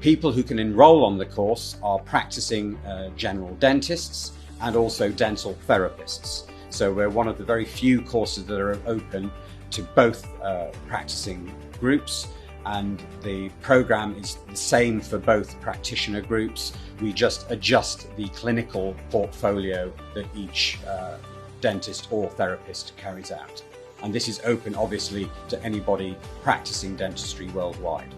People who can enroll on the course are practicing general dentists and also dental therapists. So we're one of the very few courses that are open to both practicing groups, and the program is the same for both practitioner groups. We just adjust the clinical portfolio that each dentist or therapist carries out. And this is open, obviously, to anybody practicing dentistry worldwide.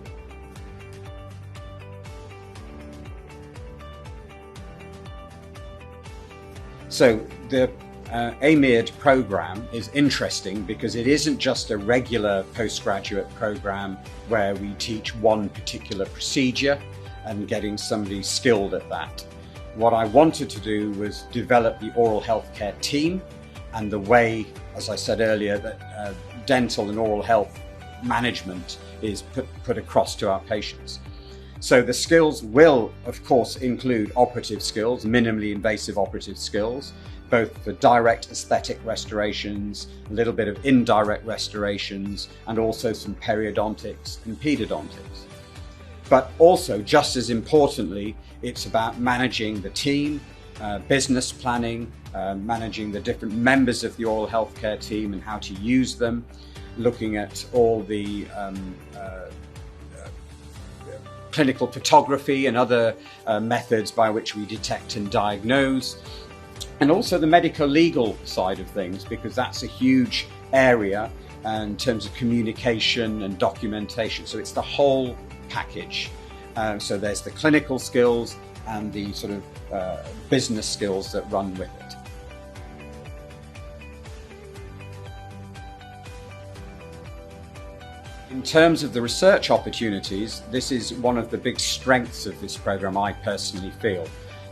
So the AMIRD program is interesting because it isn't just a regular postgraduate program where we teach one particular procedure and getting somebody skilled at that. What I wanted to do was develop the oral healthcare team and the way, as I said earlier, that dental and oral health management is put across to our patients. So the skills will, of course, include operative skills, minimally invasive operative skills, both for direct aesthetic restorations, a little bit of indirect restorations, and also some periodontics and pedodontics. But also, just as importantly, it's about managing the team, business planning, managing the different members of the oral healthcare team and how to use them, looking at all the clinical photography and other methods by which we detect and diagnose, and also the medico-legal side of things, because that's a huge area in terms of communication and documentation. So it's the whole package. So there's the clinical skills and the sort of business skills that run with it. In terms of the research opportunities, this is one of the big strengths of this program, I personally feel.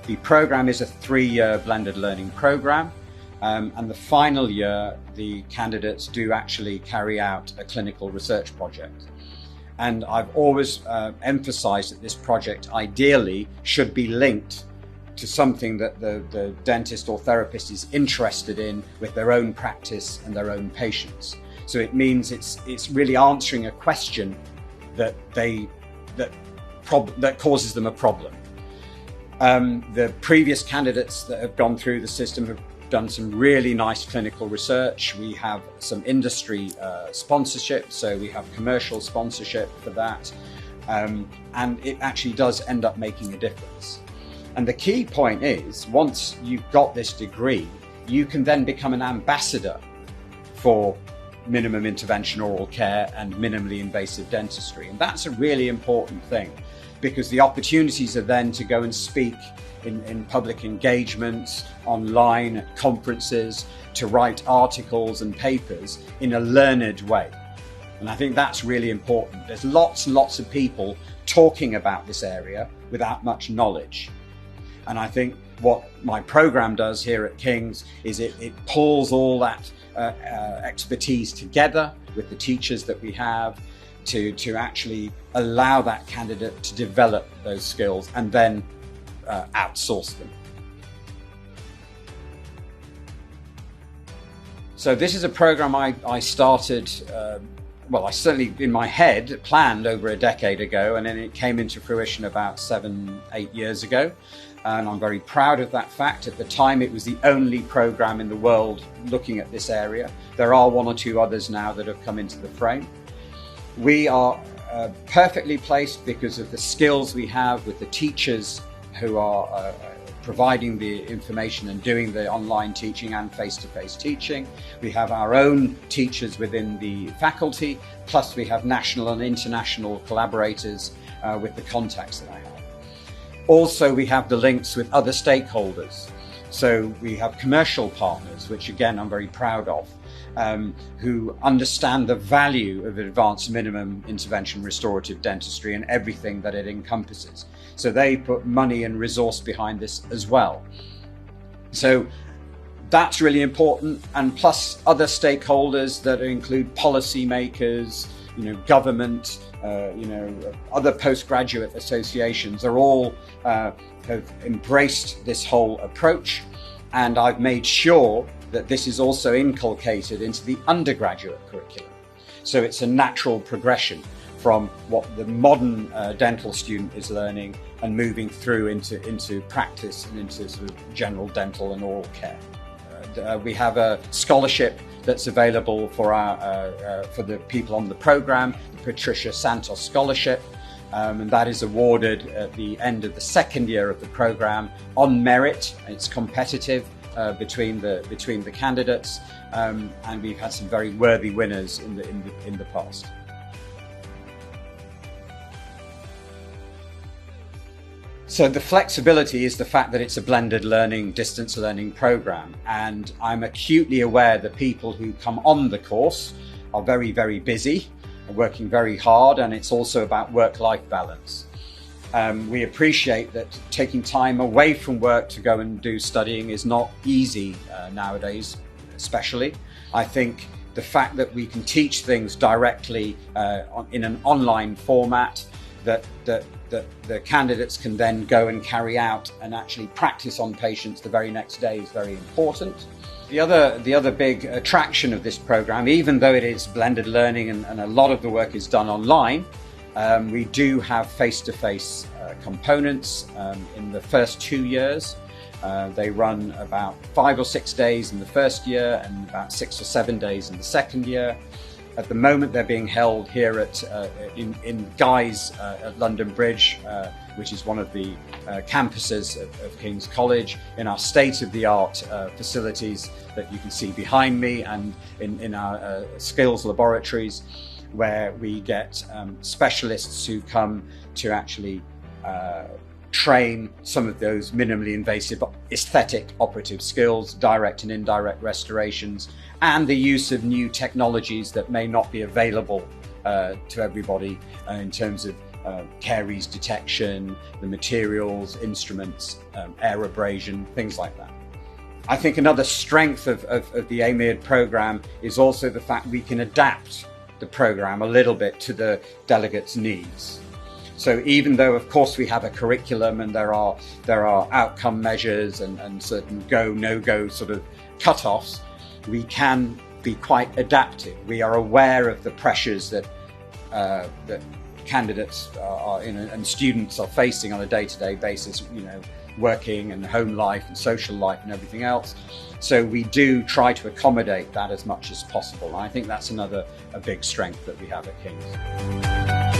The program is a 3-year blended learning program, and the final year, the candidates do actually carry out a clinical research project. And I've always emphasized that this project ideally should be linked to something that the dentist or therapist is interested in with their own practice and their own patients. So it means it's really answering a question that causes them a problem. The previous candidates that have gone through the system have done some really nice clinical research. We have some industry sponsorship, so we have commercial sponsorship for that, and it actually does end up making a difference. And the key point is, once you've got this degree, you can then become an ambassador for minimum intervention oral care and minimally invasive dentistry. And that's a really important thing, because the opportunities are then to go and speak in public engagements, online, at conferences, to write articles and papers in a learned way. And I think that's really important. There's lots and lots of people talking about this area without much knowledge. And I think what my program does here at King's is it pulls all that expertise together with the teachers that we have to actually allow that candidate to develop those skills and then outsource them. So this is a program I started, I certainly in my head planned over a decade ago, and then it came into fruition about 7-8 years ago. And I'm very proud of that fact. At the time, it was the only program in the world looking at this area. There are 1 or 2 others now that have come into the frame. We are perfectly placed because of the skills we have with the teachers who are providing the information and doing the online teaching and face-to-face teaching. We have our own teachers within the faculty, plus we have national and international collaborators with the contacts that I have. Also, we have the links with other stakeholders. So we have commercial partners, which again I'm very proud of, who understand the value of advanced minimum intervention restorative dentistry and everything that it encompasses. So they put money and resource behind this as well. So that's really important, and plus other stakeholders that include policymakers, government, other postgraduate associations are all have embraced this whole approach, and I've made sure that this is also inculcated into the undergraduate curriculum. So it's a natural progression from what the modern dental student is learning and moving through into practice and into sort of general dental and oral care. We have a scholarship that's available for for the people on the program, the Patricia Santos Scholarship, and that is awarded at the end of the second year of the program on merit. It's competitive between the candidates, and we've had some very worthy winners in the past. So the flexibility is the fact that it's a blended learning, distance learning program, and I'm acutely aware that people who come on the course are very, very busy, are working very hard, and it's also about work-life balance. We appreciate that taking time away from work to go and do studying is not easy nowadays, especially. I think the fact that we can teach things directly in an online format that the candidates can then go and carry out and actually practice on patients the very next day is very important. The other big attraction of this program, even though it is blended learning and a lot of the work is done online, we do have face-to-face components in the first 2 years. They run about 5 or 6 days in the first year and about 6 or 7 days in the second year. At the moment, they're being held here in Guy's at London Bridge, which is one of the campuses of King's College, in our state-of-the-art facilities that you can see behind me, and in our skills laboratories, where we get specialists who come to actually train some of those minimally invasive aesthetic operative skills, direct and indirect restorations, and the use of new technologies that may not be available to everybody in terms of caries detection, the materials, instruments, air abrasion, things like that. I think another strength of the AMIAD program is also the fact we can adapt the program a little bit to the delegates' needs. So even though, of course, we have a curriculum and there are outcome measures and certain go, no-go sort of cut-offs, we can be quite adaptive. We are aware of the pressures that candidates are in and students are facing on a day-to-day basis, you know, working and home life and social life and everything else. So we do try to accommodate that as much as possible. And I think that's a big strength that we have at King's.